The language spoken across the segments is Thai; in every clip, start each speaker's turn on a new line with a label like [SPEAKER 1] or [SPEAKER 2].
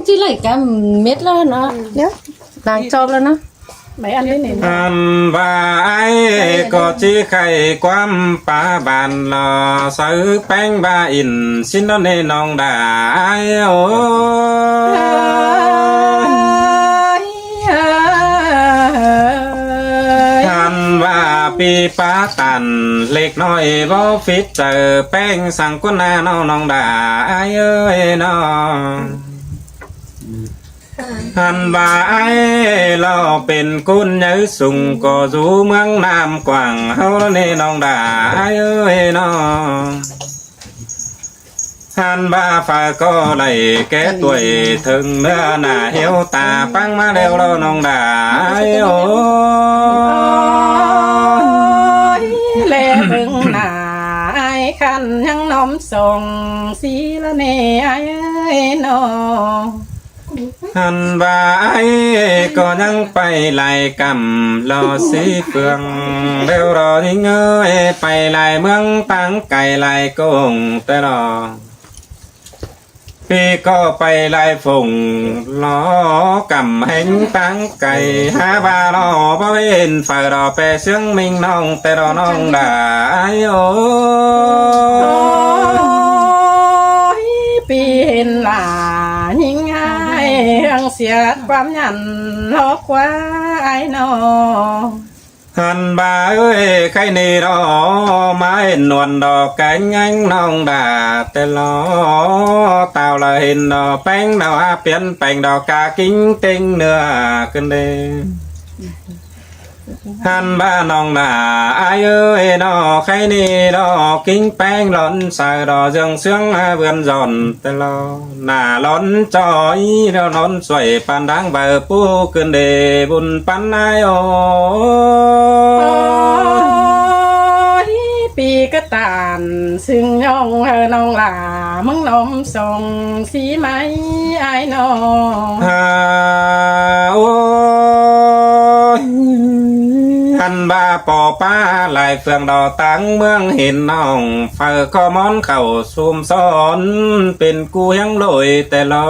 [SPEAKER 1] chỉ lấy cả mét lên nó nhá đang cho lên nó mấy ăn đấy này
[SPEAKER 2] อันว่าไอ้ก็จีไข่ความป่าบานลอซื้อแป้งบาอินสินเนน้องได้โอ้อันว่าปีป้าตันเล็กน้อยบ่ฟิตเจอแป้งสั่งกุนนาน้องได้เอ้ยน้องฮันบาไอเราเป็นกุนยื้อสุงก็รู้เมืองน้ำกว้างเฮาเนน้องด่าเอ้ยน้องฮันบาฝ่าก็เลยแก่ตัวถึงเนื้อหน้าเหี่ยวตาปังมาแล้วเราน้องด่าโอ้
[SPEAKER 1] แลเบิ่งหน้าไอ้คันยังน้อมส่งสีละเนไอ้น้อง
[SPEAKER 2] ฮันบาไอก็ยังไปไล่กำรอสีเฟืองเร็วรอทิ้งเอ้ยไปไล่เมืองตั้งไก่ไล่กงแต่รอพี่ก็ไปไล่ฝงล้อกำแหงตั้งไก่หาบารอบ่เว้นฝ่ายรอไปเสียงมิงน้องแต่รอน้องได้โอ้
[SPEAKER 1] ปีเห็นหลายิ่งยังเสียความยันหลอกว่าไอ้น้อง
[SPEAKER 2] ฮันบาเอ้ยใครนี่รอไม้นวลดอกแกงงั้งน้องด่าแต่ล้อเต่าละเห็นดอกแป้งดอกเปลี่ยนแปลงดอกกากิ้งเต็งเนื้อกันเด้ฮันบ้าน้องด่าไอ้เอ้ยดอกใครนี่ดอกกิ้งแป้งร้อนใส่ดอกเจืองเสียงเบือนจอนแต่ล้อหน้าร้อนจอยแล้วร้อนสวยปานดังเบอร์ปูขึ้นเดบุญปันไอโอ
[SPEAKER 1] ปีก็ตานซึ่งย่องน้องหลามึงน้อมส่งสีไม้ไอ้น้อง
[SPEAKER 2] โอ้ฮันบาปอป้าลายเฟืองดอตั้งเมืองเห็นน้องเฝ้าข้อมอนเข่าซุ่มซ้อนเป็นกูยังลอยแต่รอ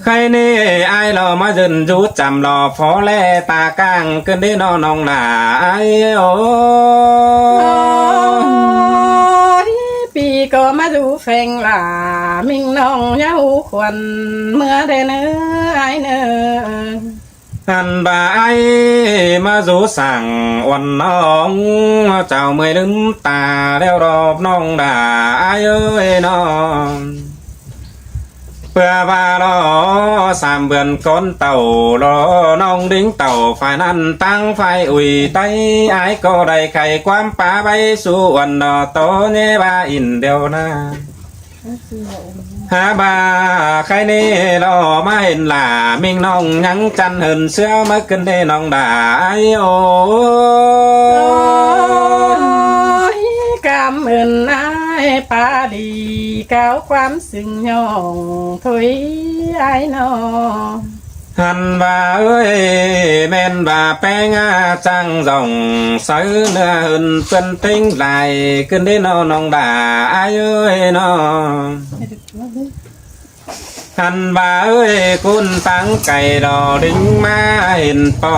[SPEAKER 2] ใครนี่ไอ้เรามาจนจูจำรอพอแลตากลางขึ้นได้นอนน้องหนาไอ้โอ้
[SPEAKER 1] ปีก็มาดูแฟงหลามิงน้องยาวควันเมื่อได้เนื้อไอ้เนื้อ
[SPEAKER 2] ฮันบาไอมาจูสั่งวันน้องเจ้าเมื่อยลืมตาแล้วรอบน้องด่าไอ้เอ้ยน้องเพื่อว่ารอสามเบือนก้นเต่ารอน้องดิ้งเต่าฝ่ายนั้นตั้งไฟอุ่ยไตไอ้ก็ได้ไข่ความป่าใบสู่วันดอโตเนบาอินเดียวนะหาบาใครนี่รอมาเห็นหล่ามิงน้องยังจันเหินเสื้อมาขึ้นได้น้องด่าไอโอกำเอินไอ้ป้าดีก้าวความสึงย่องถุยไอ้น้องฮันบาเอ้ยแม่นบาแป้งจังส่งซื้อเนื้อหุ่นเป็นติ้งไหลขึ้นได้น้องด่าไอ้เอ้ยน้องฮันบาเอ้ยคุณตั้งไก่ดอดิ้งมาเห็นป่อ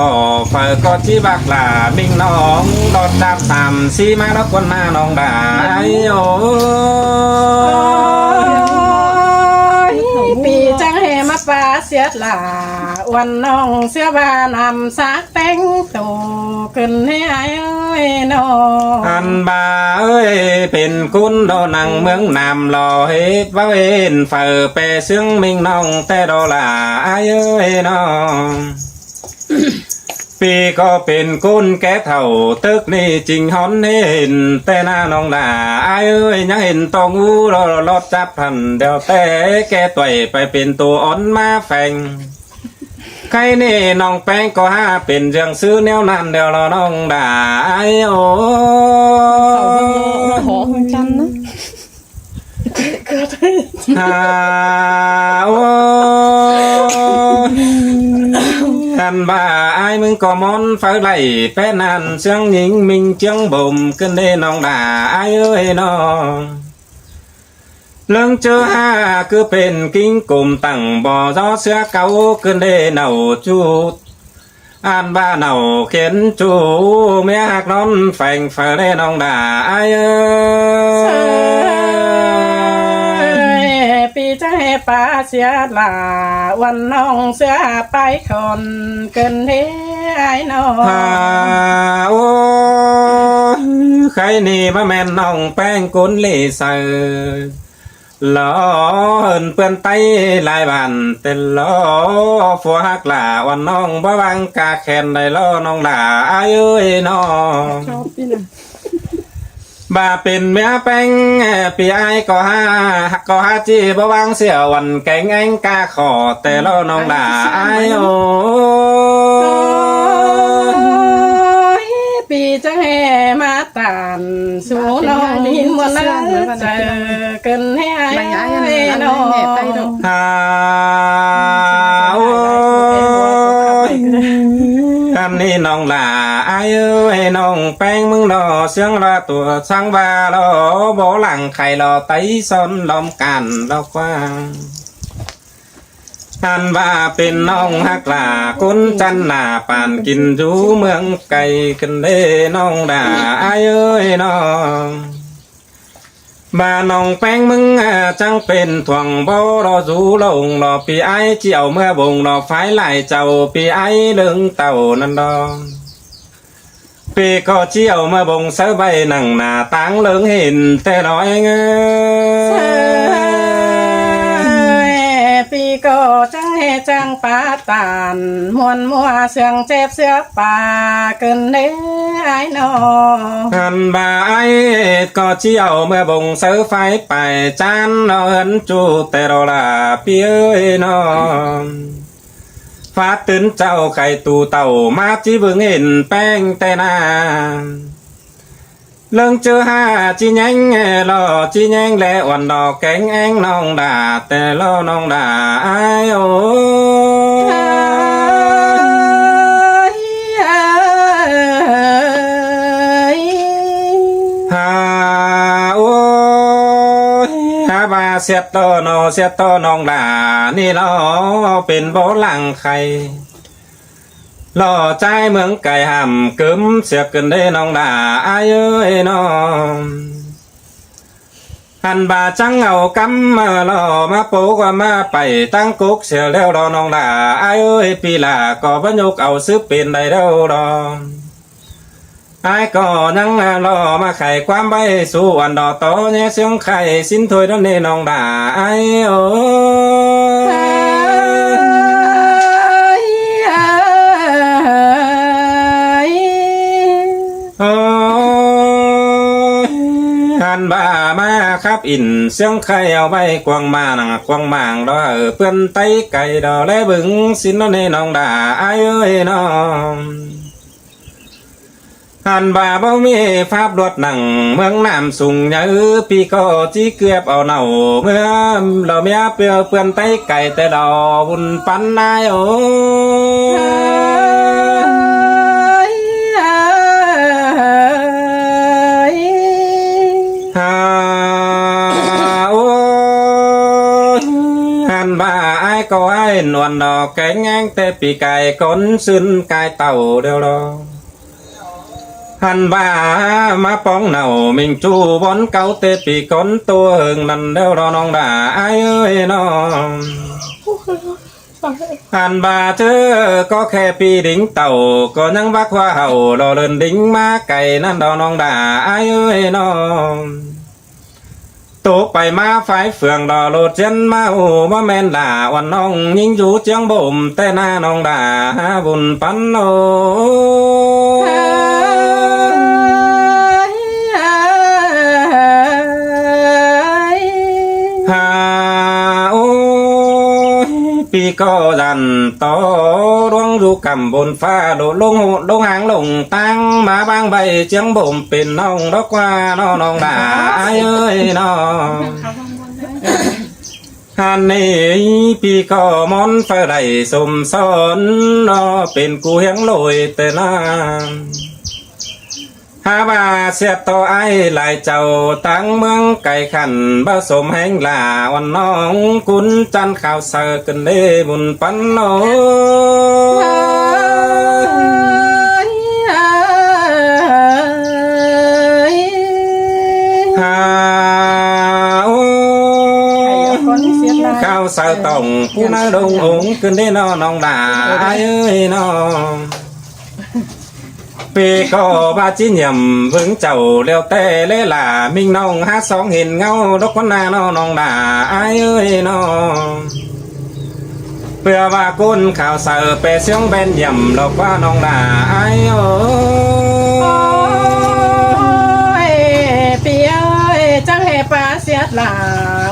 [SPEAKER 2] เปิดก็ที่บักหลามิ่งน้องดอดดับต่ำซีมาแล้วคนมาน้องด่าไอ้โอ้
[SPEAKER 1] ปีจังเฮมาปาเสียหลาวันน้องเสียบานำซักแต่งตัวขึ้นให้ไอ้เอ้ยน้อง
[SPEAKER 2] อันบาเอ้ยเป็นคุณโดนังเมืองนำรอเฮ็ดว่าเอ็นเฝ้าเปเสียงมิงน้องแต่ดอลาไอ้เอ้ยน้องปีก็เป็นคุณแก่เท่าตึกนี่จริงฮอนเห็นแต่หน้าน้องด่าไอ้เอ้ยยังเห็นตองอูรอจับพันเดียวแต่แก่ต่อยไปเป็นตัวอ่อนมาแฝงใครนี่น้องแป้งก็หาเป็นเรื่องซื้อแนวนั้นเดียวเราน้องด่าไอ้โอ้
[SPEAKER 1] หอมจันนะ
[SPEAKER 2] โอ้ฮันบาไอ้มึงก็มอนไฟไหลแป้นันเสียงหญิงมิงเจียงบ่มขึ้นได้น้องด่าไอ้เอ้ยน้อง เรื่องเจอห้าคือเป็นกิ้งกลุ่มตั้งบ่อจอเสือเก่าขึ้นได้เน่าจูดอ่านบ้าเน่าเข็นจูเมียหักนอนแฝงเฟอได้น้องด่าไอ้เอ้ย
[SPEAKER 1] ปีจะให้ป้าเสียหลาวันน้องเสือไปคนเกินเฮไอ้น้อง
[SPEAKER 2] ฮ่าโอ้ใครนี่มาแม่นน้องแป้งกุนลีเซอหล่อเหินเปื้อนไตลายบันเต็นล้อฟัวหักหล่าวันน้องบ่วังกาแขนได้ล้อน้องด่าไอ้เอ้ยน้อง
[SPEAKER 1] ชอบพี่นะ
[SPEAKER 2] บาเป็นเมียแป้งปีไอก็หาจีบ่วางเสียวันแกงเองกาขอแต่ล้อน้องด่าไอ้โอ้
[SPEAKER 1] ปีจะให้มาตานสู่น้องมีมวลนั้นเจอเกินให้ไอ้น้อง
[SPEAKER 2] ฮ่าโอ้ยอันนี้น้องด่าไอ้เอ้ยน้องแป้งมึงรอเสียงรอตัวช่างบารอบ่หลังไข่รอไตซ้อนลมกันรอกว้างท่านว่าเป็นน้องฮักลาคนจันหน้าปานกินอยู่เมืองไก่กันเด้น้องด่าไอ้เอ้ยน้องบ้าน้องแป้งมึงจังเป็นถ่วงบ่รอสูลงรอปีไอเจียวเมื่อบงรอไฟไหลเจ้าปีไอเลืองเต่านั่นดองปีก็เจียวเมื่อบงเสใบหนังหน้าตังเลืองเห็นแต่น้อยเงย
[SPEAKER 1] ปีก็จังให้จังปาตานมวนมัวเสียงเจ็บเสียป่าเกินเด้ไอ้น้อง
[SPEAKER 2] หันบ่าไอ้ก็เจียวเมื่อบงเสไฟไปจานนอนจูแต่เราลาพี่เอ้ยน้องฟ้าตื่นเจ้าไข่ตูเต่ามาจีบึงเห็นแป้งแต่นาเรื่องเจอห้าจีแยงรอจีแยงและอ่อนดอกแกงแองน้องด่าแต่รอน้องด่าไอ้โอ้ฮาโอ้ฮาบาเสียโตโนเสียโตน้องด่านี่เราเป็นโบหลังไข่หล่อใจเมืองไก่ห่ำกึมเสียกันได้น้องด่าไอ้เอ้ยน้องหันบาจังเอากำมาหล่อมาโปกว่ามาไปตั้งกุกเสียแล้วรอน้องด่าไอ้เอ้ยปีลาก็บรรยุกเอาซื้อเป็นได้แล้วรอไอ้ก็ยังรอมาไข่ความใบสู่อันดอโตเนี่ยเสียงไข่สิ้นถวยนั่นเองน้องด่าไอ้โอ้หันบ่ามาครับอินเสียงไข่เอาไปกวางมาหนังกวางมางดอเพื่อนไตไก่ดอและบึงสินนั่นเองน้องด่าไอ้เอ้ยน้องหันบ่าบ่มีภาพรถหนังเมืองน้ำสูงเยอะปีก็จีเกือบเอาเน่าเมื่อเราเมียเปื่อเพื่อนไตไก่แต่ดอบุญปันนายโอ้ฮาโอ้หันบ่าไอ้ก็ไอ้นวลดอกแกงแงงแต่ปีไก่ก้นซึนไก่เต่าเดียวรอหันบ่ามาป้องเน่ามิงจูบอนเก่าเตปีก้นตัวหึงนั่นเดียวรอน้องด่าไอ้เอ้ยน้องหันบ่าเธอก็แค่ปีดิ่งเต่าก็ยังวักว่าเห่ารอเดินดิ่งมาไก่นั่นดอน้องด่าไอ้เอ้ยน้องตกไปมาไฟเฟืองดอโลดเจนมาโอ้มาแม่นด่าวันน้องยิงอยู่เจียงบ่มแต่หน้าน้องด่าบุญปันโอฮาโอ้ปีก็ดันโตดวงดูกำบนฟ้าโดดลงหางลงตั้งมาบางใบเจียงบ่มเป็นน้องดอกว่าน้องด่าเอ้ยน้องฮันนี่ปีก็มอนไฟไดสมซ้อนเป็นกูเฮียงลอยแต่ละ หาว่าเสียต่อไอ้หลายเจ้าตั้งเมืองไก่ขันผสมแห่งลาวันน้องกุนจันข่าวเสอกันเด้บุญปันโนหาโอข้าวเสอต้องผู้น่าดงองกันได้นอน้องด่าเอ้ยน้องปีก็บาจีnhầm vững chầu leo tê lê là minh nông hát sóng hình ngâu đốc con na nó nong đà ai ơi nó bữa và côn khảo sợ bè xiong bên nhầm lộc qua nong đà ai
[SPEAKER 1] ơiปีเอ้ยจังให้ปลาเสียดลา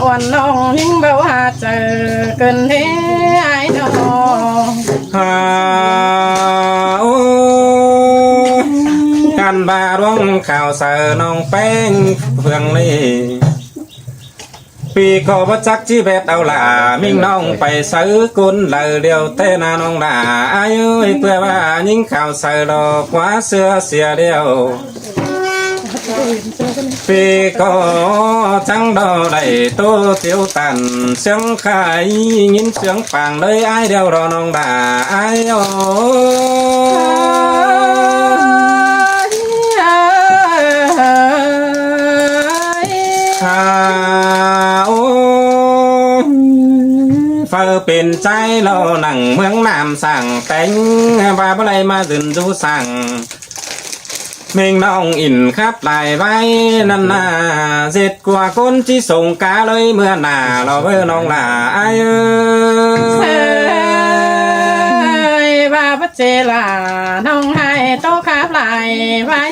[SPEAKER 1] วันน้องยิ่งเบาหาเจอเกินเท่ไอ้น้อง
[SPEAKER 2] กันบาร้องข่าวเสอน้องแป้งเพื่องนี่ปีก็บ่จักจีเบ็ดเอาล่ะมิ่งน้องไปซื้อกุนเลยเดียวเต้นาน้องด่าอายุเพื่อว่ายิ่งข่าวเสอดอกว่าเสื้อเสียเดียวปีก็จังดอได้ตัวเตียวตันเสียงขายยินเสียงปังเลยไอเดียวรอน้องด่าไอโอเฝ้าเป็นใจเราหนังเมืองน้ำสั่งแต่งว่าอะไรมาดื่นดูสั่งเมงน้องอินครับลายไว้นั่นนาเสร็จกว่าคนที่ส่งกาเลยเมื่อหน้าเราเบอน้องหลาไอ้
[SPEAKER 1] ว่าพระเจลาน้องให้โตครับลายไว้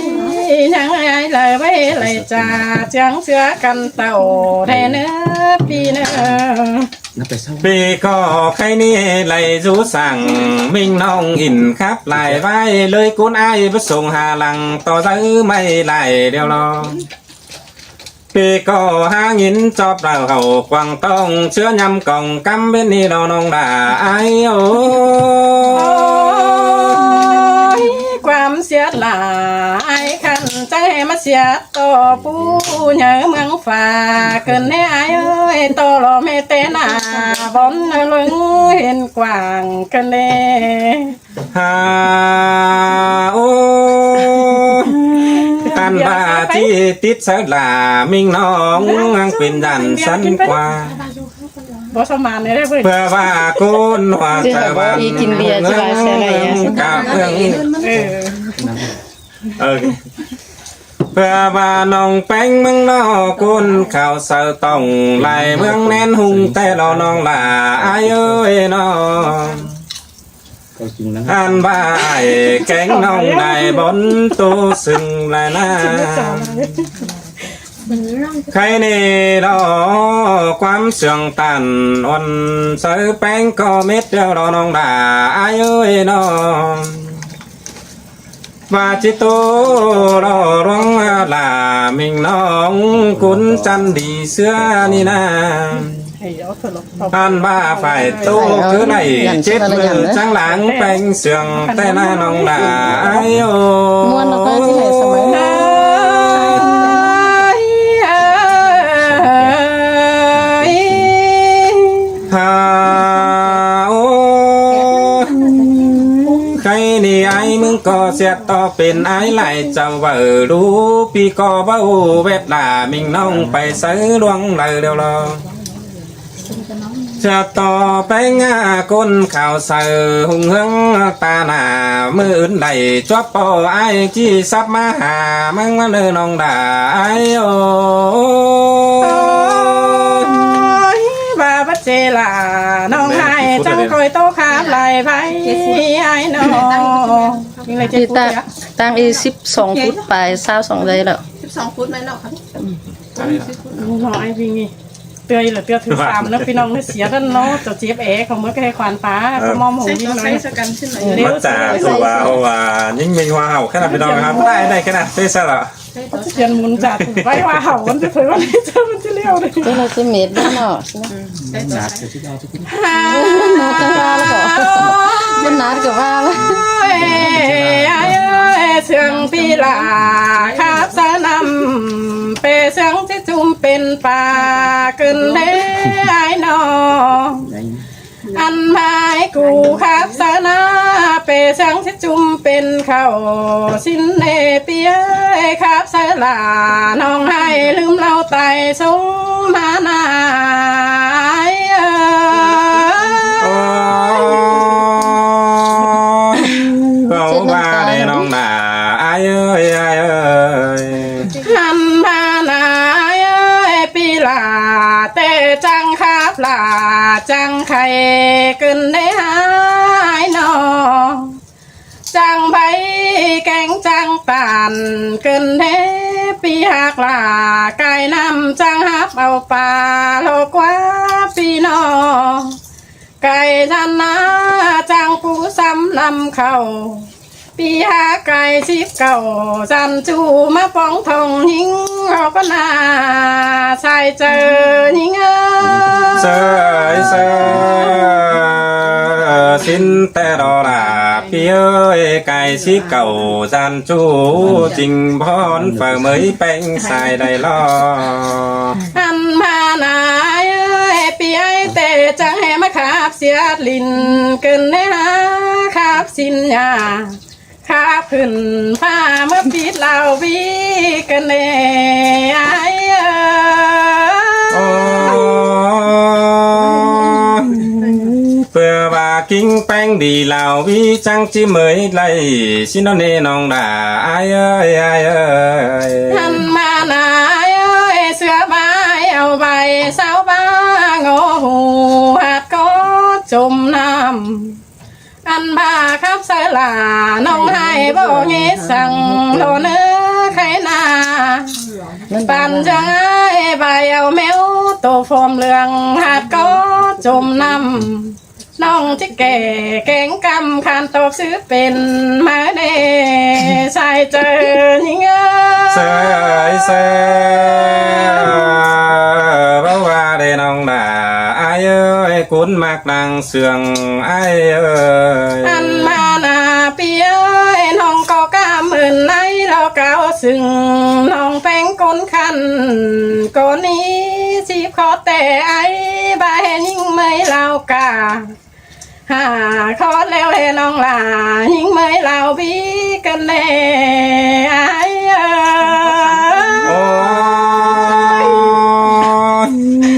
[SPEAKER 1] ยังไงเลยไว้เลยจ่าเจียงเสือกันเต่าแทนเนื้อพี่เนื้อ
[SPEAKER 2] ปีก็ใครนี่ไหลรู้สั่งมิ่งน้องอินครับไหลไว้เลยกุนไอ้ผสงหาหลังต่อซื้อไม่ไหลเดียวรอปีก็หางินจอบเราเขากวางต้องเชื้อยำกล่องกำเป็นนี่เราน้องด่าไอ้โอ
[SPEAKER 1] ความเสียหลายขันใจมาเสียต่อผู้เหนือเมืองฝ่าเกินให้ไอ้เอ้ยต่อรอไม่เตนาบอนลึงเห็นกว้างกันเลย
[SPEAKER 2] ฮาโออันบาที่ติดเสลามิ่งน้องเป็นดันสั้นกว่า
[SPEAKER 1] บอสมานเลยได้เ
[SPEAKER 2] พื่อว่าคุณว่าจะวัน
[SPEAKER 3] กินเบียร์จะไร
[SPEAKER 2] กับเรื่องเพื่อว่าน้องแป้งเมืองนอกคุณข่าวเสอต้องไหลเมืองแน่นหุ่งแต่เราน้องหลาอายุน้องอันบ่ายแกงน้องได้บนตู้ซึ่งลายหน้าใครนี่รอความเสื่องตันอ่อนเสือแป้งก็เม็ดเดียวรอน้องด่าอายุน้องว่าจิตโตรอร้องลามิงน้องกุนจันดีเสื้อนี่นะอันบ้าฝ่ายโตคือไหนเจ็ดมือจังหลังแป้งเสื่องแต่หน้าน้องด่าอายุ
[SPEAKER 3] ม้วนเราก็ที่ไหนสมัยนั้น
[SPEAKER 2] ใครนี่ไอ้มึงก็เสียต่อเป็นไอ้ไหลเจ้าว่ารู้พี่ก็เบ้าเวทลามิงน้องไปซื้อดวงเลยเดียวรอจะต่อไปง่าก้นข่าวเสือหุ่งเฮืองตาหน้ามืออื่นไหลจวบปอไอ้จี้ซับมาหามึงมาเนื้อน้องด่าไอ้โอบาบัจเจลาน้องให้จังคอยโตขาบไหลไปไอ้น้อง
[SPEAKER 3] ที่ตั้ง12 ฟุตไป22เลยแล้ว
[SPEAKER 4] 12 ฟุตไหมเนาะครับ
[SPEAKER 1] น้องไอ้พี่นี่เตือนหรือเตือนถึง3แล้วพี่น้องเสียกันเนาะจะเจ็บเอ๋เขาเมื่อกี้ควานฟ้าเขามอมหงยิ่งน้อย
[SPEAKER 2] มัดจ่าตัวว่ายิ่งมีว่าเห่าขนาดพี่น้องครับได้ขนาดเท่ซะละ
[SPEAKER 1] เทียนมุนจัดไว้ว่าเห่ามันจะเผยว่านี่จะมันจะเลี้ยวเลย
[SPEAKER 3] ก็เราจะเม็ดเนาะนัดกับว่าแล้ว
[SPEAKER 1] เสียงปีลาครับสนำเปเสียงที่จุ่มเป็นป่าเกินเลยไอ้นออันไม้กูครับสนาเปเสียงที่จุ่มเป็นเขาสินเนเปียครับสลาน้องให้ลืมเราไต่สงมานา
[SPEAKER 2] เขาว่าได้น้องหนาอายเอ้ยอายเอ้ย
[SPEAKER 1] หันมานาเอ้ยปีลาเตจังครับลาจังไข่กึนได้หายนอจังใบแกงจังตานกึนเทปีหักลาไก่น้ำจังฮับเอาปลาโลกว่าปีนอไก่ทันนาจังผู้ซ้ำนำเข้าปีหาไก่สิบเก่าจันจูมาป้องทองหิงเราก็นาใส่เจอหิง
[SPEAKER 2] เสยเสยสินแต่รอลาพี่เอ้ยไก่สิเก่าจานจูจริงพรเฝอเหมยแป้งใส่ได้ลอ
[SPEAKER 1] อันมานาเอ้ยปีไอเตจังให้มาขาบเสียลินเกินเนื้อขาบสินยาขาบขึ้นผ้าเมื่อปีดเราวีกันเนไอ
[SPEAKER 2] เพื่อว่ากิ้งแป้งดีเหล่าวิจังจิเหมยไล่ชิโนเนน้องด่าอายเอ้ยอายเอ้ย
[SPEAKER 1] ทันมานาเอ้ยเสือใบเอาใบสาวบ้างอหูหัดก็จมน้ำอันบาครับเสลาน้องให้บ่เงี้สั่งโลเนื้อไข่นาปั่นจังไอ้ใบเอาแมวโตฟอมเหลืองหัดก็จมน้ำน้องที่แก่แกงกำคันตบซื้อเป็นมาเดใส่เจอยิง
[SPEAKER 2] เสยเสยเพราะว่าได้น้องด่าอายเอ้ยกุนมากดังเสืองอายเอ้ย
[SPEAKER 1] อันมานาเปียน้องก็กล้าเหมือนในเราเก่าซึ่งน้องแป้งก้นคันก้นนี้ชีพขอแต่ไอ้ใบยิ่งไม่เล่ากาหาคอดแล้วให้น้องลายิ่งไม่เล่าบีกันแน่ไอ้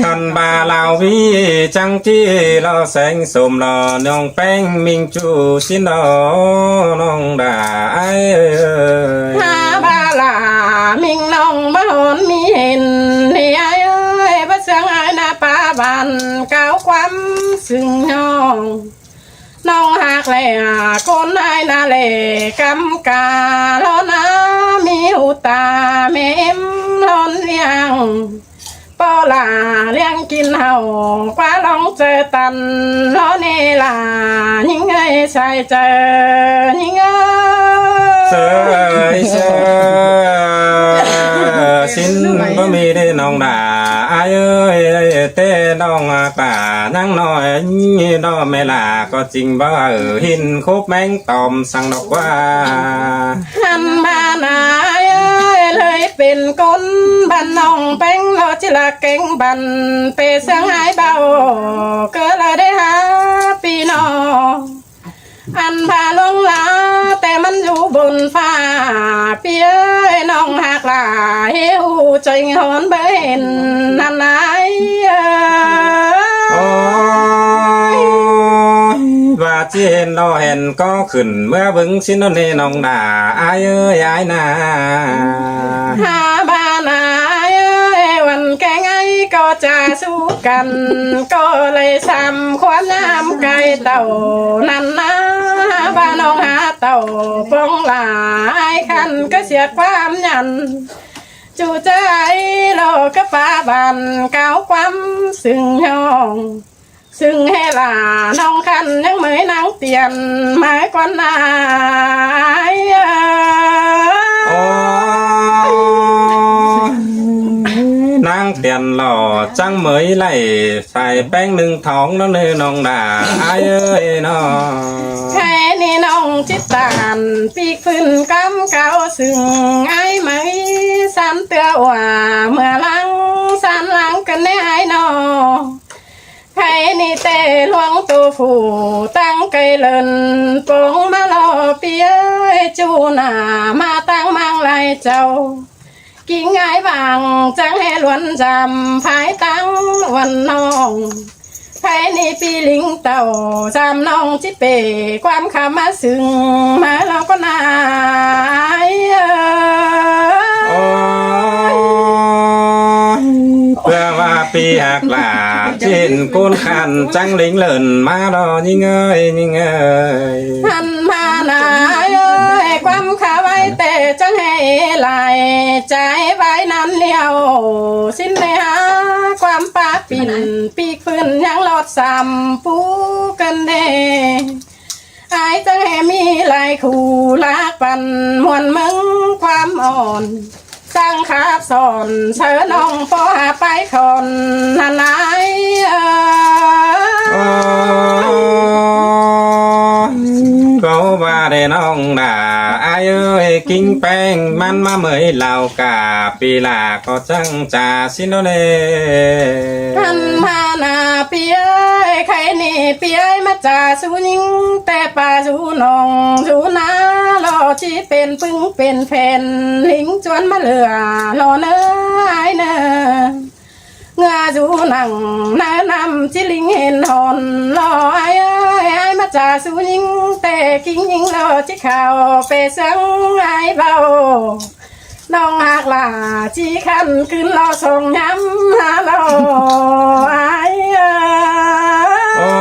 [SPEAKER 2] ทันบาลาวีจังจีเราแสงสมรอน้องแป้งมิงจูสินอน้องด่าไอ้
[SPEAKER 1] หาบาลามิงน้องมาหอนมีเห็นนี่ไอ้เอ้ยพระเสียงไอ้นาป้าบันเก่าความซึ่งน้องหักแหล่คนไอ้นาเล่กำกาลอนามีหูตาเมมล้นเลี้ยงปอลาเลี้ยงกินเห่ากว่าลองเจอตันล้อเนลายิ่งไงใส่เจอยิ่ง
[SPEAKER 2] เสยเสยสินบ่มีได้น้องด่าอายเอ้ยเต้น้องตานั่งน้อยน้อแม่ลาก็จริงบ่หินคบแมงตอมสั่งดอกว่า
[SPEAKER 1] หันมานาเอ้ยเลยเป็นคนบ้านน้องแป้งรอจิละเก่งบันเปเสียงหายเบาเกิดอะไรได้หาปีนออันพาลงลาแต่มันอยู่บนฟ้าเปียน้องหักลาเหี้ยวใจหอนเบนนั่นไหน
[SPEAKER 2] ว่าเจนเราเห็นก็ขึ้นเมื่อบึงสินโนเนน้องด่าอายเอ้ยอายนา
[SPEAKER 1] หาบานาเอ้ยวันแกงไงก็จะสู้กันก็เลยซ้ำความน้ำไก่เต่านั่นนะบ้านน้องหาเต่าปองหลายคันก็เสียความยันจูใจโลกป้าบันเก่าความซึ่งห้องซึ่งให้ลาน้องคันยังเหมยนางเตียนหมายกว่านาย
[SPEAKER 2] นาง เตียนหล่อจังเหมยไหลใส่แป้งหนึ่งท้องแล้วเนื้อน้องด่าอายเอ้ยน้อง
[SPEAKER 1] ใครนี่น้องจิตตานปีกพื้นกำเก่าซึ่งไอ้ไหมสันเตือว่าเมื่อหลังสันหลังกันแน่ไอ้น้องใครนี่เตะหลวงตัวผู้ตั้งไกลเลินปงมาลอเปียจูหน้ามาตั้งมังไหลเจ้ากิ่งไอ้บางจังให้ล้วนจำภายตั้งวันน้องใครนี่ปีลิงเต่าจำน้องจิเปความคำมาซึ่งมาเราก็นาย
[SPEAKER 2] โอ้ยเพื่อว่าปีหักหลาจินกุนขันจังลิงเลินมาดอยิ่งเอ้ยยิ่งเอ้ย
[SPEAKER 1] หันมาหนาเอ้ยความขาไว้แต่จังให้ไหลใจไว้นั้นเลี้ยวสิ้นเนื้อความปาปิ่นปีกพื้นยังหลอดซ้ำปูกันเดอายจังให้มีลายคู่ลักปันมวนมึงความอ่อนสร้างขาบสอนเชิญน้องพอหาไปคนนันไหน
[SPEAKER 2] ก็ว่าได้น้องด่าอายเอ้ยกินแป้งมันมาเหมยเหล่ากาปีลาก็จังจ่าสิโนเล่
[SPEAKER 1] ท่านมานาเปียใครนี่เปียมาจ่าสู้ยิงแต่ป่าสู้นองสู้นาลอที่เป็นปึ้งเป็นแผ่นลิงจวนมาเหลือรอเนื้อไอเนื้องาจูหนังนานำจิลิงเห็นหอนรอไอ้ไอ้มาจ่าสู้ยิงแต่กิ้งยิงรอที่ข่าวไปสังไอ้เบาน้องหักลาจีขันขึ้นรอส่งย้ำหาเราไอ้
[SPEAKER 2] โอ้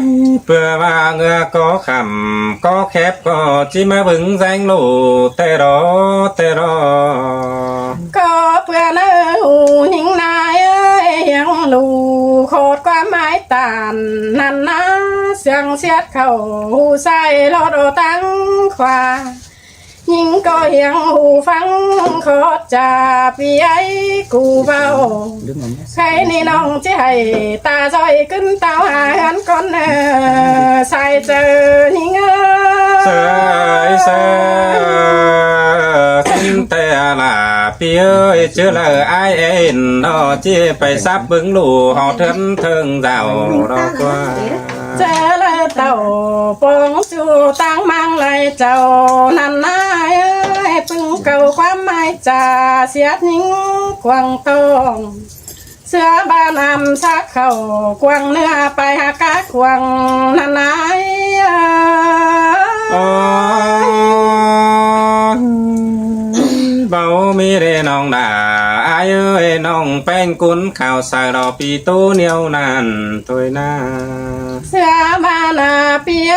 [SPEAKER 2] ยเพื่อว่าเงือก็ขำก็แคบก็จิมาบึงแสงลูแต่รอ
[SPEAKER 1] ก็เพื่อนหูหิงนายยังลูโคตรความหมายตานนั่นนะเสียงเสียดเข้าหูใส่รถตั้งขวายิงก็ยังหูฟังโคตรจะปีไอ้กูเบาใครนี่น้องจะให้ตาจอยขึ้นเตาหาหันก้อนใส่เจอยิง
[SPEAKER 2] เสยขึ้นแต่ลาปีเอ้ยเชื่อเลยไอเอ็นดอจีไปซับบึงลูหอเทินเทิงเจ้ารอกว่า
[SPEAKER 1] เจอเลยเต่าปองจูตั้งมังไหลเจ้านั่นนายปึงเก่าความหมายจ่าเสียดยิงกวางตองเสือบานำซักเข่ากวางเนื้อไปหากะกวางนั่นนาย
[SPEAKER 2] เบามีเรน้องด่าอายเอ้ยน้องแป้งกุนข่าวใส่ดอกปีตู้เหนียวนั่นตัวหน้า
[SPEAKER 1] เสือบานาเปีย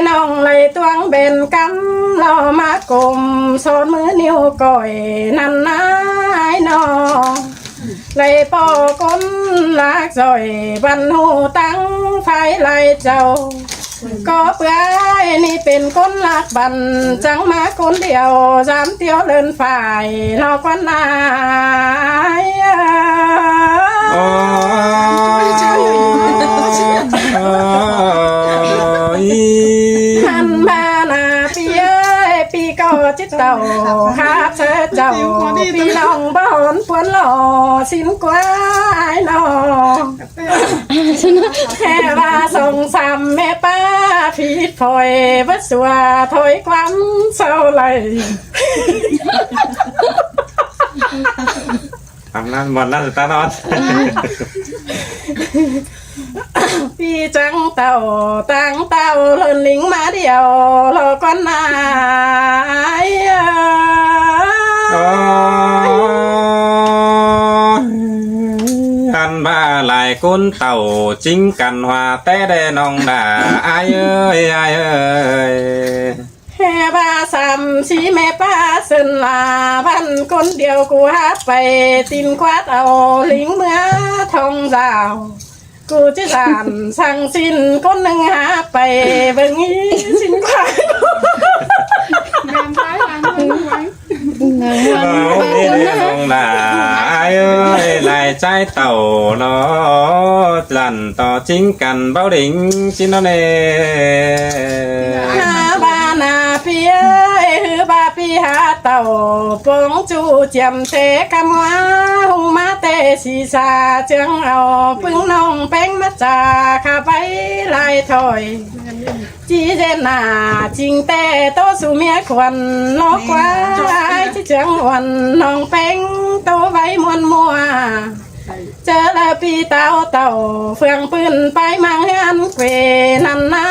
[SPEAKER 1] น้องไหลตวงเบนกำเรามากลมโซนมือนิ้วก้อยนั่นนายน้องไหลปอก้นลากซอยบันหูตั้งไฟไหลเจ้าก็เปื่อยนี่เป็นคนลักบันจังมาคนเดียวจำเตียวเลินฝ่ายเราก็นาย หันมาหน้าปีเอ้ยปีก็จิตเต่าหาเธอเจ้าปีน้องบ้านปวนหล่อสินกว่าไอ้น้องแค่ว่าส่งสามแม่ป้าผิดพลอยวัดสัวถอยความเศร้าไหล
[SPEAKER 2] ทำนั้นหมดแล้วตานอน
[SPEAKER 1] พี่จังเต่าตั้งเต่าเลินลิงมาเดียวรอก่อนนาย
[SPEAKER 2] กันบ้าหลายคนเต่าจริงกันว่าแต่ได้น้องด่าอายเอ้ยอายเอ้ย
[SPEAKER 1] แค่บ้าสามชีแม่ป้าเสินลาพันคนเดียวกูหาไปตินควัดเอาลิงเมื่อทองดาวกูจะสานสั่งสินคนหนึ่งหาไปเบิ่งนี้สินควาย
[SPEAKER 4] งานไว้งานไว้
[SPEAKER 2] bảo bên nông là ai ơi lại trái tàu nó lần tỏ chính cần báo đỉnh xin nó nè
[SPEAKER 1] หาบานาพี่เอ้ยฮือบาพี่หาเต่าปงจูเจียมเตกำว่าหุงมาเตสีสาเจียงเอาปึ้งน้องแป้งมาจ่าข้าไปลายถอยจีเจนาจริงแต่โตสู่เมียควันนอกว่าที่เจียงวันน้องแป้งโตไว้มวนมัวเจอแล้วปีเต่าเฟืองปืนไปมังหันเกวนันนา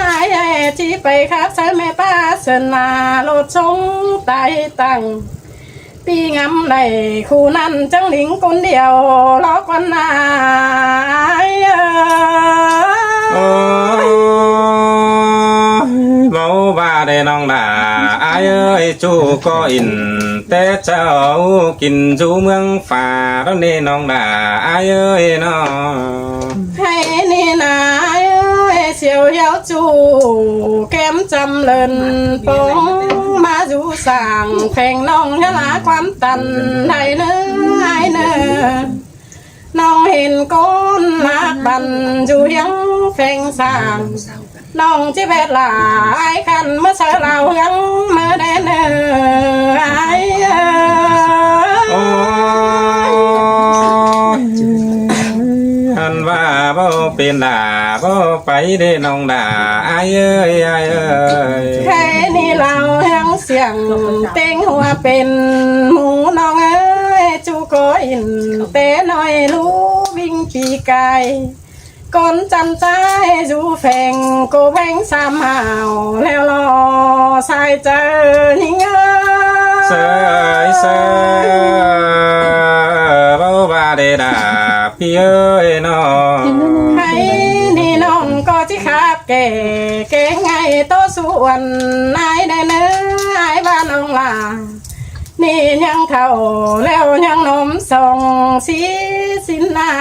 [SPEAKER 1] ไอ้ที่ไปครับใช้แม่ป้าเสนาโลดชงไตตังปีงำไหลคู่นั้นจังหลิงคนเดียวล็อกวันนา
[SPEAKER 2] bảo ba đây nong là ai ơi chú có in tết cháu kinh chú mương phà đó nên nong là ai ơi nó
[SPEAKER 1] ให้นี่นายเอ้ยเสียวเย้าจูแก้มจำเลินปงมาอยู่สั่งแข่งน้องยะลาความตันไทยเนื้อไอเนื้อน้องเห็นก้นลักบันอยู่ยังแข่งสั่งน้องที่เบ็ดหลายคันเมื่อเช้าเรายังเมื่อได้เนื้อไอ
[SPEAKER 2] anh va bao bên đà bao phải để nong đà ai ơi
[SPEAKER 1] แค่นี้เรายังเสียงเต็งหัวเป็นหมูน้องเอ้ยจูโกอินเต้น้อยรู้วิ่งปีไก่ก้นจำใจจูแฝงโกแพงสามหาวแล้วรอสายเจอหิงเอ้ย
[SPEAKER 2] sơi sơi bao ba để đà phía ơi nó
[SPEAKER 1] ให้นี่น้องก็ที่ขาบเก๋ไงโตส่วนนายได้เนื้อไอ้บ้านน้องลานี่ยังเท่าแล้วยังนมส่งสีสินนา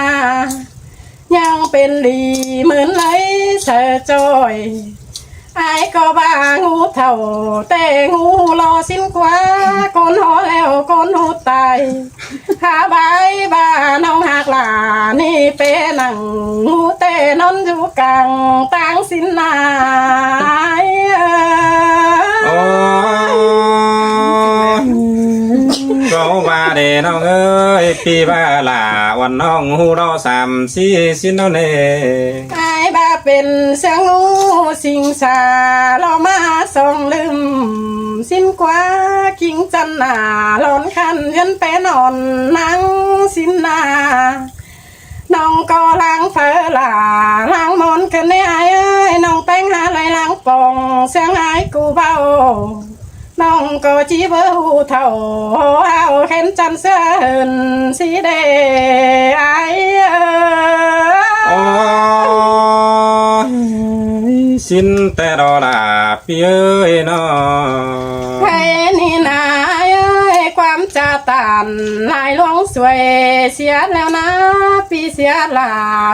[SPEAKER 1] ยังเป็นดีเหมือนเลยเธอจอยไอ้ก็บ้างูเท่าแต่งูรอสิ้นกว่าคนหอแล้วคนหูตายขาบายบ้าน้องหักหลานี่เป็นหนังงูแต่นอนอยู่กลางต่างสินนา
[SPEAKER 2] có ba để nó ơi pi ba làวันน้องหูรอสามสี่สินเน่
[SPEAKER 1] ไอ้บ้าเป็นเสียงงูสิงสาเรามาส่งลืมสิ้นกว่ากิ่งจันนาหลอนคันยันไปนอนนั่งสินนาน้องก็ล้างเฟอหลาล้างมนต์กันในไอ้เอ้ยน้องแป้งหาไรล้างปองเสียงไอ้กูเบาน้องก็จีเบอหูเท่าเอาเห็นจันเสื้อเหินสีแดงไอ้
[SPEAKER 2] xin tè đò là phía ơi nó
[SPEAKER 1] ให้นี่นาเอ้ยความจะตานลายหลวงสวยเสียแล้วนะปีเสียหลา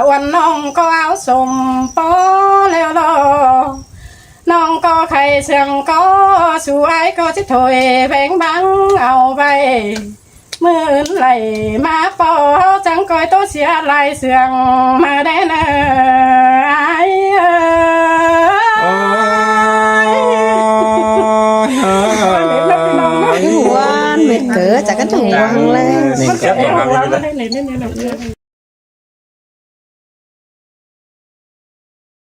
[SPEAKER 1] วันน้องก็เอาสมปอแล้วรอน้องก็ใครเสียงก็สวยก็จะถอยแบ่งบังเอาไปหมื่นไหลมาปอจังก้อยโตเสียลายเสียงมาได้เนอไอ้
[SPEAKER 3] หวานเม็ดเก๋จากกันถุงเลย
[SPEAKER 2] mình chấp nhận